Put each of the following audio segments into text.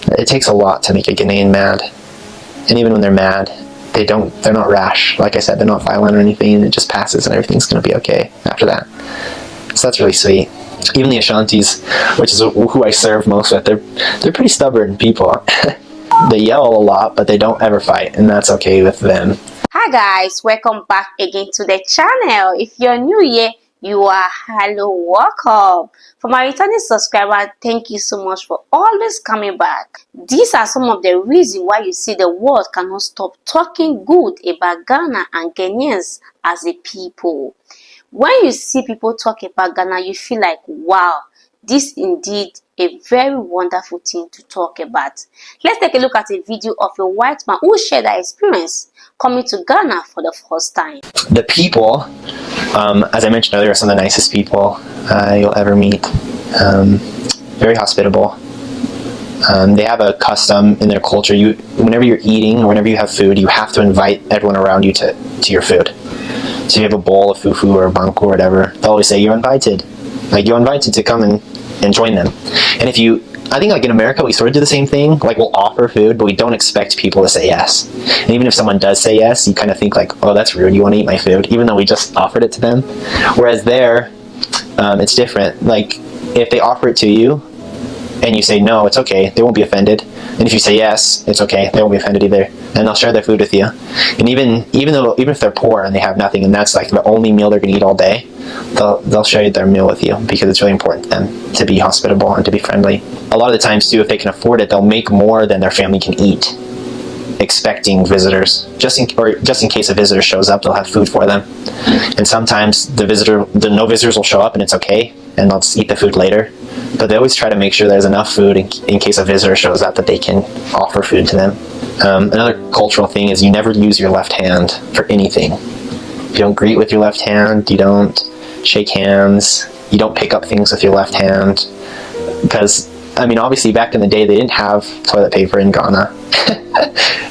It takes a lot to make a Ghanaian mad, and even when they're mad, they're not rash. Like I said, they're not violent or anything. It just passes and everything's going to be okay after that. So that's really sweet. Even the Ashantis, which is who I serve most with, they're pretty stubborn people. They yell a lot, but they don't ever fight, and that's okay with them. Hi guys, welcome back again to the channel. If you're new here, you are hello, welcome. For my returning subscriber, thank you so much for always coming back. These are some of the reasons why you see the world cannot stop talking good about Ghana and Ghanaians as a people. When you see people talk about Ghana, you feel like, wow, this indeed a very wonderful thing to talk about. Let's take a look at a video of a white man who shared their experience coming to Ghana for the first time. The people, as I mentioned earlier, are some of the nicest people you'll ever meet. Very hospitable. They have a custom in their culture. Whenever you're eating or whenever you have food, you have to invite everyone around you to your food. So you have a bowl of fufu or banku or whatever, they'll always say, you're invited. Like, you're invited to come and join them. And I think like in America, we sort of do the same thing. Like, we'll offer food, but we don't expect people to say yes. And even if someone does say yes, you kind of think like, oh, that's rude, you want to eat my food, even though we just offered it to them. Whereas there, it's different. Like, if they offer it to you and you say no, it's okay, they won't be offended. And if you say yes, it's okay, they won't be offended either. And they'll share their food with you. And even if they're poor and they have nothing, and that's like the only meal they're going to eat all day, they'll share their meal with you, because it's really important to them to be hospitable and to be friendly. A lot of the times too, if they can afford it, they'll make more than their family can eat, expecting visitors. Just in case a visitor shows up, they'll have food for them. And sometimes no visitors will show up and it's okay, and they'll just eat the food later. But they always try to make sure there's enough food in case a visitor shows up that they can offer food to them. Another cultural thing is you never use your left hand for anything. You don't greet with your left hand, you don't shake hands, you don't pick up things with your left hand. Because, I mean, obviously back in the day they didn't have toilet paper in Ghana.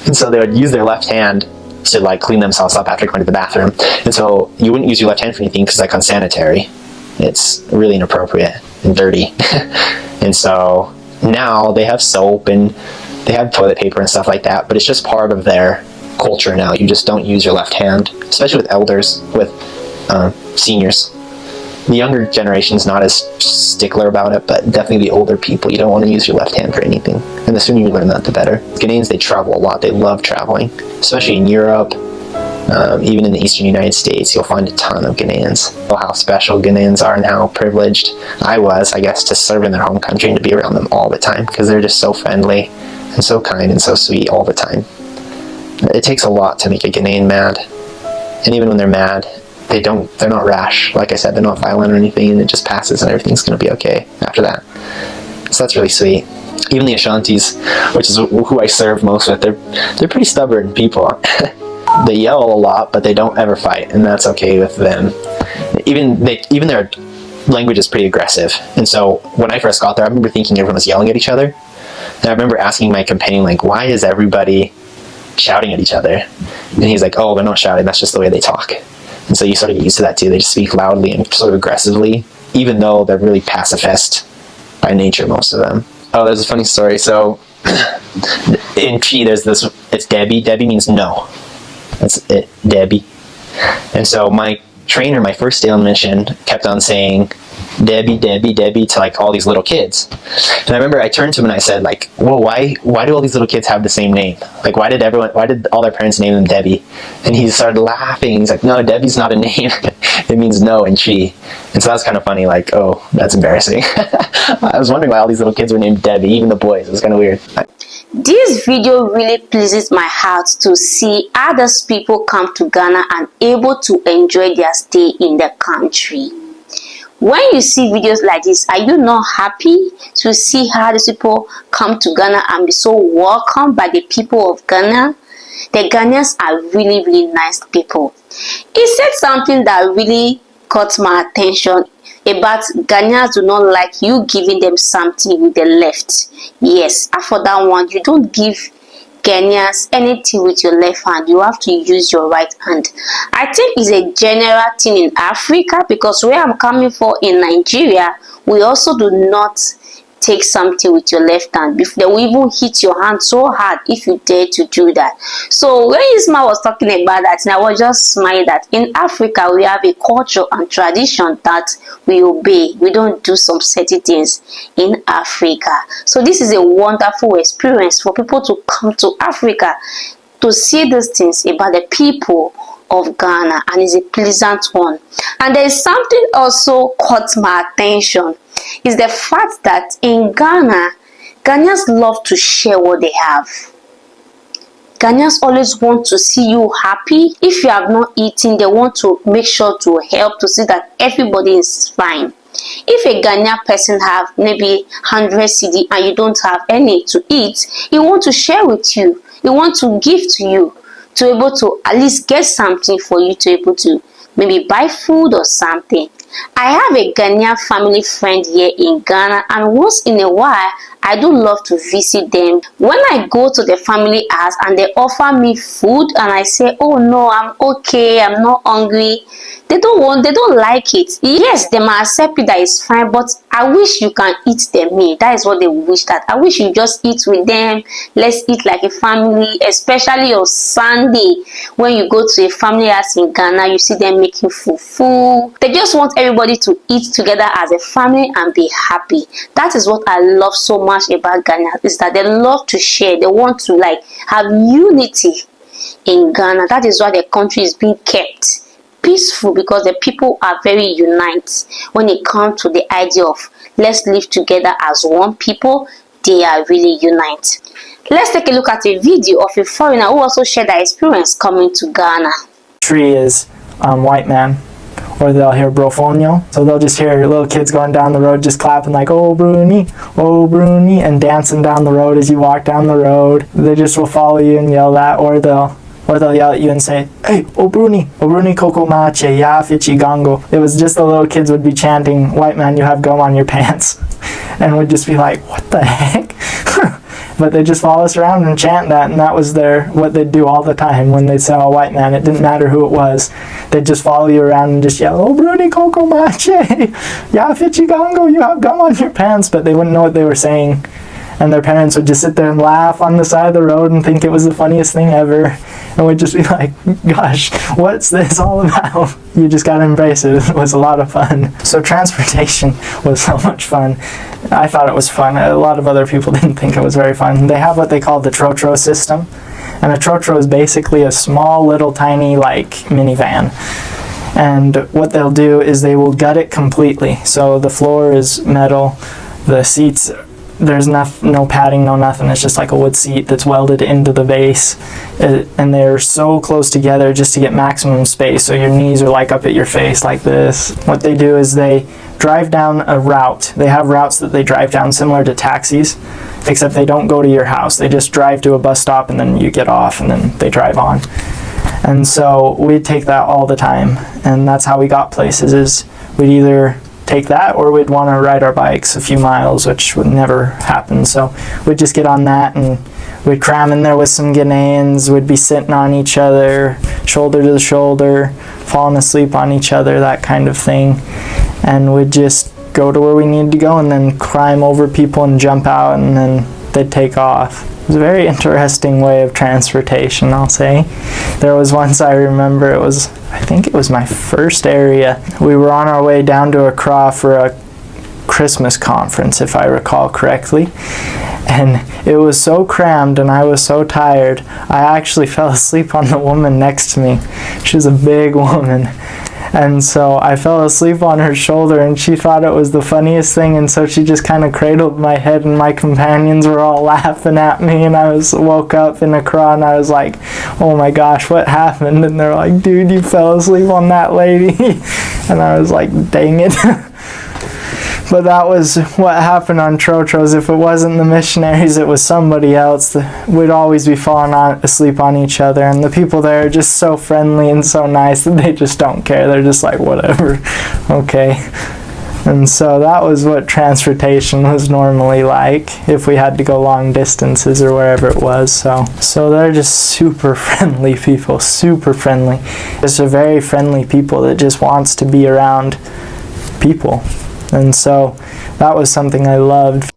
And so they would use their left hand to like clean themselves up after going to the bathroom. And so you wouldn't use your left hand for anything because it's like unsanitary. It's really inappropriate and dirty. And so now they have soap and they have toilet paper and stuff like that, but it's just part of their culture now. You just don't use your left hand, especially with elders, with seniors. The younger generation's not as stickler about it, but definitely the older people, you don't want to use your left hand for anything. And the sooner you learn that, the better. Ghanaians, they travel a lot. They love traveling, especially in Europe. Even in the eastern United States, you'll find a ton of Ghanaians. Oh, how special Ghanaians are and how privileged I was, I guess, to serve in their home country and to be around them all the time, because they're just so friendly and so kind and so sweet all the time. It takes a lot to make a Ghanaian mad, and even when they're mad, they're not rash. Like I said, they're not violent or anything, and it just passes and everything's going to be okay after that. So that's really sweet. Even the Ashantis, which is who I serve most with, they're pretty stubborn people. They yell a lot, but they don't ever fight, and that's okay with them. Even their language is pretty aggressive. And so when I first got there, I remember thinking everyone was yelling at each other. And I remember asking my companion, like, why is everybody shouting at each other? And he's like, oh, they're not shouting, that's just the way they talk. And so you sort of get used to that too. They just speak loudly and sort of aggressively, even though they're really pacifist by nature, most of them. Oh, there's a funny story. So in Chi, there's this, it's Debbie. Debbie means no. That's it, Debbie. And so my trainer, my first day on mission, kept on saying Debbie, Debbie, Debbie to like all these little kids. And I remember I turned to him and I said, like, whoa, why do all these little kids have the same name? Like, why did all their parents name them Debbie? And he started laughing. He's like, no, Debbie's not a name. It means no in Chi. And so that was kind of funny, like, oh, that's embarrassing. I was wondering why all these little kids were named Debbie, even the boys. It was kind of weird. This video really pleases my heart to see others people come to Ghana and able to enjoy their stay in the country. When you see videos like this, are you not happy to see how these people come to Ghana and be so welcomed by the people of Ghana? The Ghanaians are really, really nice people. He said something that really caught my attention about Ghanaians do not like you giving them something with the left. Yes, for that one, you don't give Ghanaians anything with your left hand. You have to use your right hand. I think it's a general thing in Africa, because where I'm coming from in Nigeria, we also do not take something with your left hand. They will even hit your hand so hard if you dare to do that. So when Isma was talking about that, and I was just smiling that in Africa we have a culture and tradition that we obey. We don't do some certain things in Africa. So this is a wonderful experience for people to come to Africa to see these things about the people of Ghana, and it's a pleasant one. And there is something also caught my attention, is the fact that in Ghana, Ghanaians love to share what they have. Ghanaians always want to see you happy. If you have not eaten, they want to make sure to help to see that everybody is fine. If a Ghanaian person have maybe 100 CD and you don't have any to eat, he want to share with you. He want to give to you, to be able to at least get something for you to be able to maybe buy food or something. I have a Ghanaian family friend here in Ghana, and once in a while I do love to visit them. When I go to the family house and they offer me food and I say, oh no, I'm okay, I'm not hungry, they don't like it. Yes, they might accept it that it's fine, but I wish you can eat the meal. That is what they wish, that I wish you just eat with them. Let's eat like a family, especially on Sunday. When you go to a family house in Ghana, you see them making fufu. They just want everybody to eat together as a family and be happy. That is what I love so much about Ghana, is that they love to share. They want to like have unity in Ghana. That is why the country is being kept peaceful, because the people are very united when it comes to the idea of let's live together as one people. They are really united. Let's take a look at a video of a foreigner who also shared their experience coming to Ghana. Tree is white man, or they'll hear brofonio, so they'll just hear little kids going down the road just clapping like oh Bruni, and dancing down the road as you walk down the road. They just will follow you and yell that, or they'll yell at you and say, hey, oh Bruni koko mache, ya fichi gango. It was just the little kids would be chanting, white man, you have gum on your pants. And we'd just be like, what the heck? But they just follow us around and chant that, and that was what they'd do all the time when they saw a white man. It didn't matter who it was. They'd just follow you around and just yell, oh Bruni koko mache, ya fichi gango, you have gum on your pants. But they wouldn't know what they were saying. And their parents would just sit there and laugh on the side of the road and think it was the funniest thing ever. And we'd just be like, gosh, what's this all about? You just gotta embrace it. It was a lot of fun. So transportation was so much fun. I thought it was fun. A lot of other people didn't think it was very fun. They have what they call the tros system. And a tros is basically a small little tiny like minivan. And what they'll do is they will gut it completely. So the floor is metal, the seats, there's no padding, no nothing. It's just like a wood seat that's welded into the base, and they're so close together just to get maximum space, so your knees are like up at your face like this. What they do is they drive down a route. They have routes that they drive down similar to taxis, except they don't go to your house. They just drive to a bus stop and then you get off and then they drive on. And so we'd take that all the time, and that's how we got places, is we'd either take that or we'd want to ride our bikes a few miles, which would never happen. So we'd just get on that and we'd cram in there with some Ghanaians. We'd be sitting on each other, shoulder to shoulder, falling asleep on each other, that kind of thing. And we'd just go to where we needed to go and then climb over people and jump out, and then they'd take off. It was a very interesting way of transportation, I'll say. There was once I remember, I think it was my first area. We were on our way down to Accra for a Christmas conference, if I recall correctly. And it was so crammed and I was so tired, I actually fell asleep on the woman next to me. She was a big woman. And so I fell asleep on her shoulder, and she thought it was the funniest thing, and so she just kind of cradled my head, and my companions were all laughing at me, and I woke up in Accra and I was like, oh my gosh, what happened? And they're like, dude, you fell asleep on that lady. And I was like, dang it. But that was what happened on Tros. If it wasn't the missionaries, it was somebody else. We'd always be falling asleep on each other, and the people there are just so friendly and so nice that they just don't care. They're just like, whatever, okay. And so that was what transportation was normally like if we had to go long distances or wherever it was. So they're just super friendly people, super friendly. Just a very friendly people that just wants to be around people. And so that was something I loved.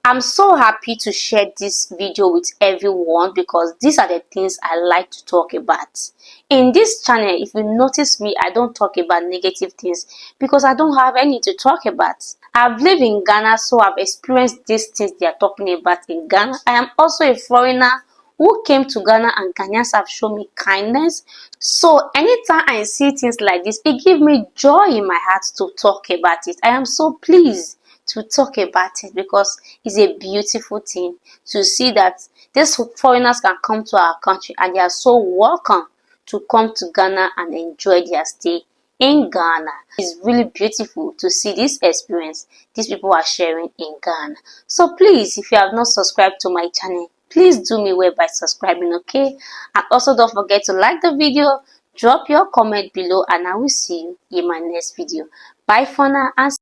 I'm so happy to share this video with everyone because these are the things I like to talk about. In this channel, if you notice me, I don't talk about negative things because I don't have any to talk about. I've lived in Ghana, so I've experienced these things they are talking about in Ghana. I am also a foreigner who came to Ghana, and Ghanaians have shown me kindness. So anytime I see things like this, it gives me joy in my heart to talk about it. I am so pleased to talk about it because it's a beautiful thing to see that these foreigners can come to our country and they are so welcome to come to Ghana and enjoy their stay in Ghana. It's really beautiful to see this experience these people are sharing in Ghana. So please, if you have not subscribed to my channel, please do me well by subscribing, okay? And also don't forget to like the video, drop your comment below, and I will see you in my next video. Bye for now and